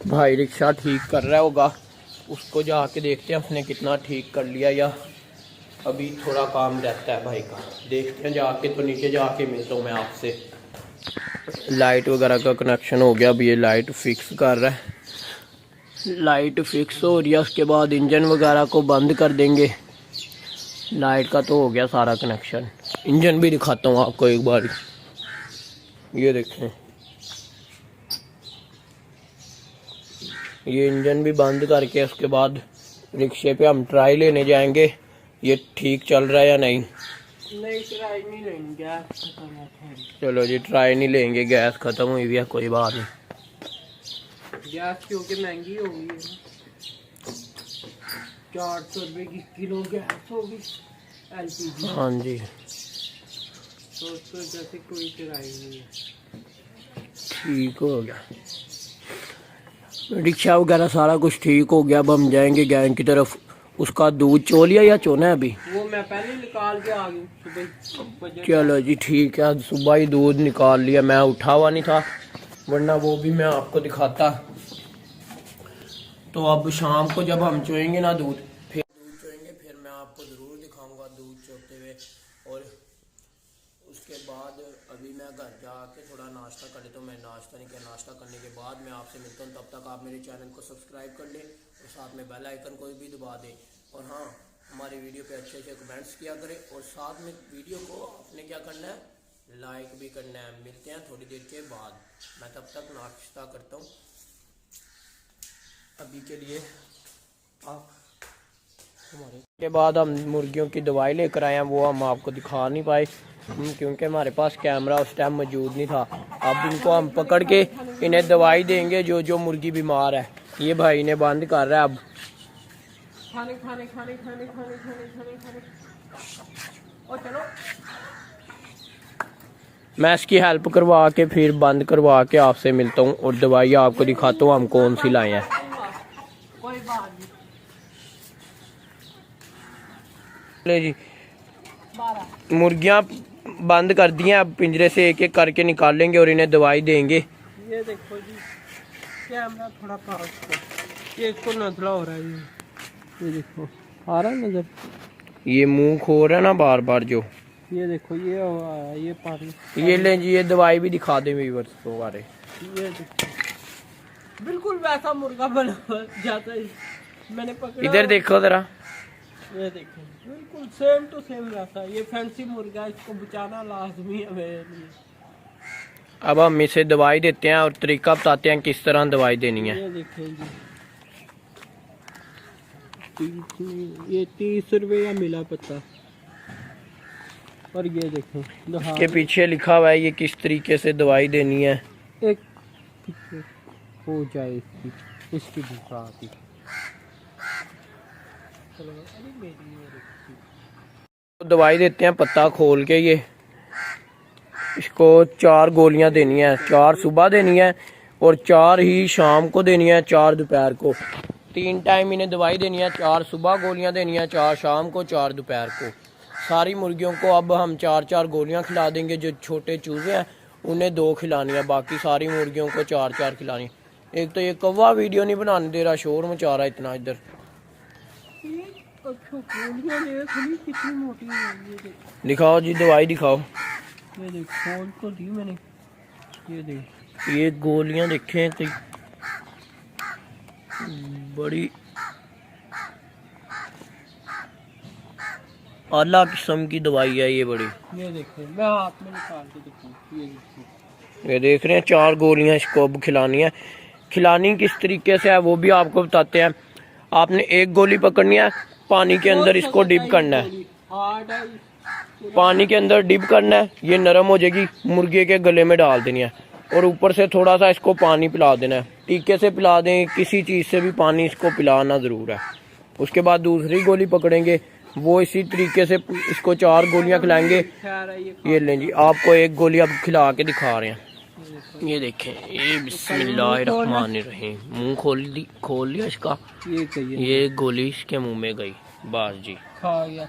भाई रिक्शा ठीक कर रहा होगा, उसको जाके देखते हैं उसने कितना ठीक कर लिया या अभी थोड़ा काम रहता है भाई का। देखते हैं जाके, तो नीचे जाके मिलता हूँ मैं आपसे। लाइट वगैरह का कनेक्शन हो गया, अब ये लाइट फिक्स कर रहा है। लाइट फिक्स हो रही है, उसके बाद इंजन वगैरह को बंद कर देंगे। लाइट का तो हो गया सारा कनेक्शन। इंजन भी दिखाता हूँ आपको एक बार, ये देखें, ये इंजन भी बंद करके उसके बाद रिक्शे पे हम ट्राई लेने जाएंगे ये ठीक चल रहा है या नहीं। नहीं ट्राई नहीं लेंगे, गैस खत्म है। चलो जी ट्राई नहीं लेंगे, गैस खत्म हुई हुई है, कोई बात नहीं। गैस क्योंकि महंगी हो गई है, 400 रुपये की किलो गैस होगी LPG। हाँ जी, तो उसको जैसे कोई ट्राई नहीं है। ठीक हो गया, रिक्शा वगैरह सारा कुछ ठीक हो गया। अब हम जाएंगे गैंग की तरफ। उसका दूध चो लिया या चोना है अभी? वो मैं पहले निकाल के आ गई सुबह। चलो जी ठीक है, सुबह ही दूध निकाल लिया, मैं उठा हुआ नहीं था, वरना वो भी मैं आपको दिखाता। तो अब शाम को जब हम चोएंगे ना दूध, फिर मैं आपको ज़रूर दिखाऊंगा दूध चोते हुए। और उसके बाद अभी मैं घर जाके थोड़ा नाश्ता कर लेता हूँ। मैं नाश्ता नहीं किया, नाश्ता करने के बाद मैं आपसे मिलता हूँ। तब तक आप मेरे चैनल को सब्सक्राइब कर लें और साथ में बेल आइकन को भी दबा दें। और हाँ, हमारी वीडियो पे अच्छे अच्छे कमेंट्स किया करें और साथ में वीडियो को आपने क्या करना है, लाइक भी करना है। मिलते हैं थोड़ी देर के बाद, मैं तब तक नाश्ता करता हूँ। अभी के लिए आप हमारे के बाद हम मुर्गियों की दवाई लेकर आए हैं, वो हम आपको दिखा नहीं पाए क्योंकि हमारे पास कैमरा उस टाइम मौजूद नहीं था। अब इनको हम पकड़ के इन्हें दवाई देंगे जो जो मुर्गी बीमार है। ये भाई ने बंद कर रहा है अब। खाने खाने खाने खाने खाने खाने खाने खाने और चलो मैं इसकी हेल्प करवा के फिर बंद करवा के आपसे मिलता हूँ और दवाई आपको दिखाता हूँ हम कौन सी लाए हैं। कोई बात नहीं। ले जी, मुर्गियाँ बंद कर दी हैं, अब पिंजरे से एक एक करके निकालेंगे और इन्हें दवाई देंगे। ये देखो जी, कैमरा थोड़ा पास कर, एक को नजला हो रहा है। ये देखो आ रहा है नजर, ये मुंह खो रहा है ना बार बार जो। ये देखो ये ये पानी। ये ले जी, ये दवाई भी दिखा दे व्यूअर्स को बारे। ये देखो बिल्कुल वैसा मुर्गा बना जाता है, मैंने पकड़ा। इधर देखो जरा, ये देखो बिल्कुल सेम टू सेम वैसा। ये फैंसी मुर्गा, इसको बचाना लाजमी है मेरे लिए। अब हम इसे दवाई देते हैं और तरीका बताते हैं किस तरह दवाई देनी है। ये देखो जी, ये 30 रुपये का मिला पता। और ये देखो के पीछे लिखा हुआ है ये किस तरीके से दवाई देनी है। एक पीछे हो जाए इसकी दूसरा आती। चलो अरे मेरी दवाई देते हैं पत्ता खोल के। ये इसको 4 गोलियां देनी है, 4 सुबह देनी है और 4 ही शाम को देनी है, 4 दोपहर को। 3 टाइम इन्हें दवाई देनी है, 4 सुबह गोलियां देनी है, 4 शाम को, 4 दोपहर को। सारी मुर्गियों को अब हम 4-4 गोलियां खिला देंगे। जो छोटे चूजे हैं उन्हें 2 खिलानी है, बाकी सारी मुर्गियों को 4-4 खिलानी। एक तो ये कौवा वीडियो नहीं बनाने दे रहा, शोर मचा रहा है इतना इधर। कितनी मोटी है, दिखाओ जी दवाई दिखाओ। ये देख खोल तो दी मैंने। ये देख ये गोलियां देखें तो बड़ी आला किस्म की दवाई है ये बड़ी। ये देखो मैं हाथ में निकाल के दिखाऊं। ये देखो, ये देख रहे हैं 4 गोलियां इसको अब खिलानी है। खिलानी किस तरीके से है वो भी आपको बताते हैं। आपने एक गोली पकड़नी है, पानी के अंदर इसको डिप करना है, पानी के अंदर डिप करना है। ये नरम हो जाएगी, मुर्गे के गले में डाल देनी है और ऊपर से थोड़ा सा इसको पानी पिला देना है। टीके से पिला दें, किसी चीज़ से भी पानी इसको पिलाना ज़रूर है। उसके बाद दूसरी गोली पकड़ेंगे, वो इसी तरीके से इसको 4 गोलियां खिलाएंगे। ये लें जी, आपको एक गोली अब खिला के दिखा रहे हैं। ये देखें, ये बिस्मिल्लाहिर्रहमानिर्रहीम। मुंह खोल लिया इसका। ये गोली इसके मुंह में गई, बस जी खा गया।